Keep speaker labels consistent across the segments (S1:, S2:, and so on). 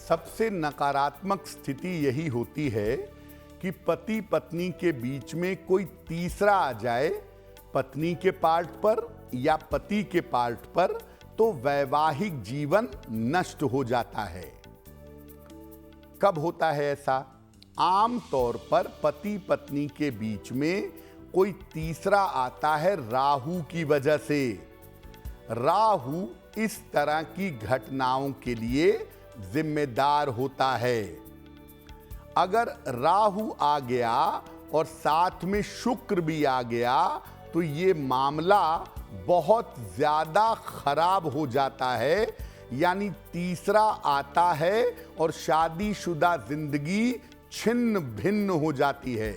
S1: सबसे नकारात्मक स्थिति यही होती है कि पति पत्नी के बीच में कोई तीसरा आ जाए, पत्नी के पार्ट पर या पति के पार्ट पर, तो वैवाहिक जीवन नष्ट हो जाता है। कब होता है ऐसा? आम तौर पर पति पत्नी के बीच में कोई तीसरा आता है राहु की वजह से। राहु इस तरह की घटनाओं के लिए जिम्मेदार होता है। अगर राहु आ गया और साथ में शुक्र भी आ गया तो ये मामला बहुत ज्यादा खराब हो जाता है, यानी तीसरा आता है और शादीशुदा जिंदगी छिन्न भिन्न हो जाती है।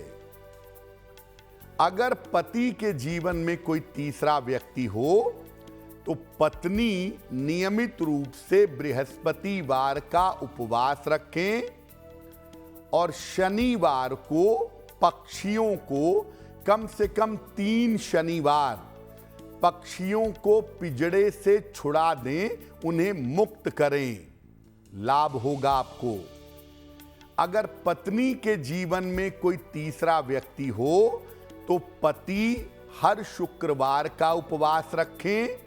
S1: अगर पति के जीवन में कोई तीसरा व्यक्ति हो तो पत्नी नियमित रूप से बृहस्पतिवार का उपवास रखें और शनिवार को पक्षियों को कम से कम 3 शनिवार पक्षियों को पिंजड़े से छुड़ा दें, उन्हें मुक्त करें, लाभ होगा आपको। अगर पत्नी के जीवन में कोई तीसरा व्यक्ति हो तो पति हर शुक्रवार का उपवास रखें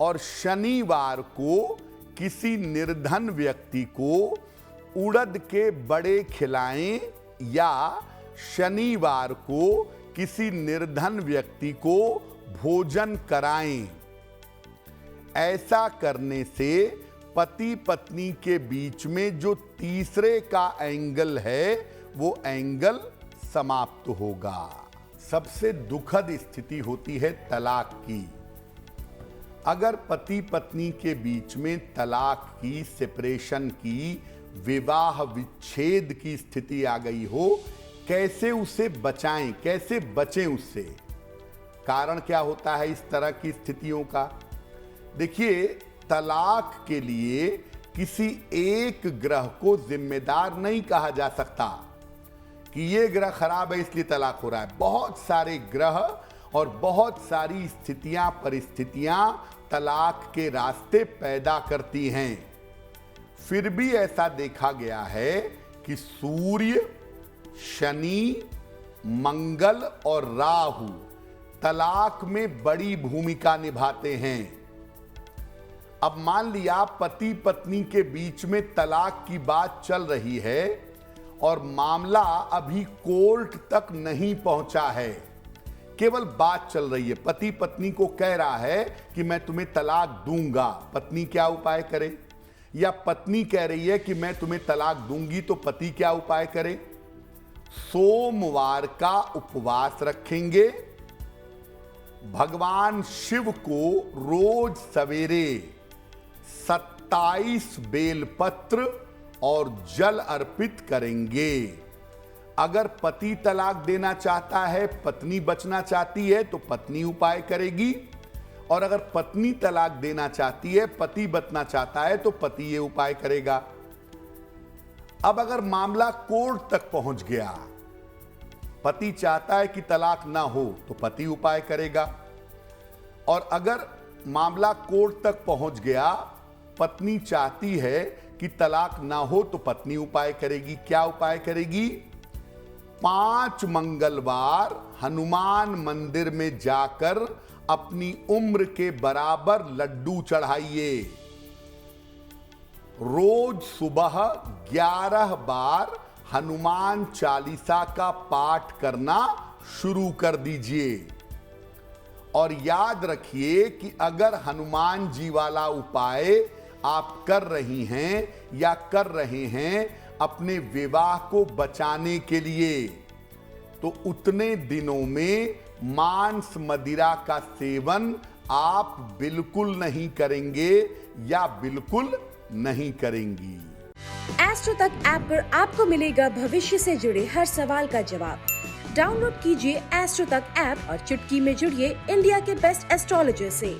S1: और शनिवार को किसी निर्धन व्यक्ति को उड़द के बड़े खिलाएं या शनिवार को किसी निर्धन व्यक्ति को भोजन कराएं। ऐसा करने से पति पत्नी के बीच में जो तीसरे का एंगल है वो एंगल समाप्त होगा। सबसे दुखद स्थिति होती है तलाक की। अगर पति पत्नी के बीच में तलाक की, सेपरेशन की, विवाह विच्छेद की स्थिति आ गई हो, कैसे उसे बचाएं, कैसे बचें उससे? कारण क्या होता है इस तरह की स्थितियों का? देखिए, तलाक के लिए किसी एक ग्रह को जिम्मेदार नहीं कहा जा सकता कि ये ग्रह खराब है इसलिए तलाक हो रहा है। बहुत सारे ग्रह और बहुत सारी स्थितियां, परिस्थितियां तलाक के रास्ते पैदा करती हैं। फिर भी ऐसा देखा गया है कि सूर्य, शनि, मंगल और राहु तलाक में बड़ी भूमिका निभाते हैं। अब मान लिया पति पत्नी के बीच में तलाक की बात चल रही है और मामला अभी कोर्ट तक नहीं पहुंचा है, केवल बात चल रही है। पति पत्नी को कह रहा है कि मैं तुम्हें तलाक दूंगा, पत्नी क्या उपाय करे? या पत्नी कह रही है कि मैं तुम्हें तलाक दूंगी, तो पति क्या उपाय करे? सोमवार का उपवास रखेंगे, भगवान शिव को रोज सवेरे 27 बेलपत्र और जल अर्पित करेंगे। अगर पति तलाक देना चाहता है, पत्नी बचना चाहती है तो पत्नी उपाय करेगी, और अगर पत्नी तलाक देना चाहती है, पति बचना चाहता है तो पति ये उपाय करेगा। अब अगर मामला कोर्ट तक पहुंच गया, पति चाहता है कि तलाक ना हो तो पति उपाय करेगा, और अगर मामला कोर्ट तक पहुंच गया, पत्नी चाहती है कि तलाक ना हो तो पत्नी उपाय करेगी। क्या उपाय करेगी? 5 मंगलवार हनुमान मंदिर में जाकर अपनी उम्र के बराबर लड्डू चढ़ाइए। रोज सुबह 11 बार हनुमान चालीसा का पाठ करना शुरू कर दीजिए। और याद रखिए कि अगर हनुमान जी वाला उपाय आप कर रही हैं या कर रहे हैं अपने विवाह को बचाने के लिए, तो उतने दिनों में मांस मदिरा का सेवन आप बिल्कुल नहीं करेंगे या बिल्कुल नहीं करेंगी।
S2: एस्ट्रो तक ऐप पर आपको मिलेगा भविष्य से जुड़े हर सवाल का जवाब। डाउनलोड कीजिए एस्ट्रो तक ऐप और चुटकी में जुड़िए इंडिया के बेस्ट एस्ट्रोलॉजर से।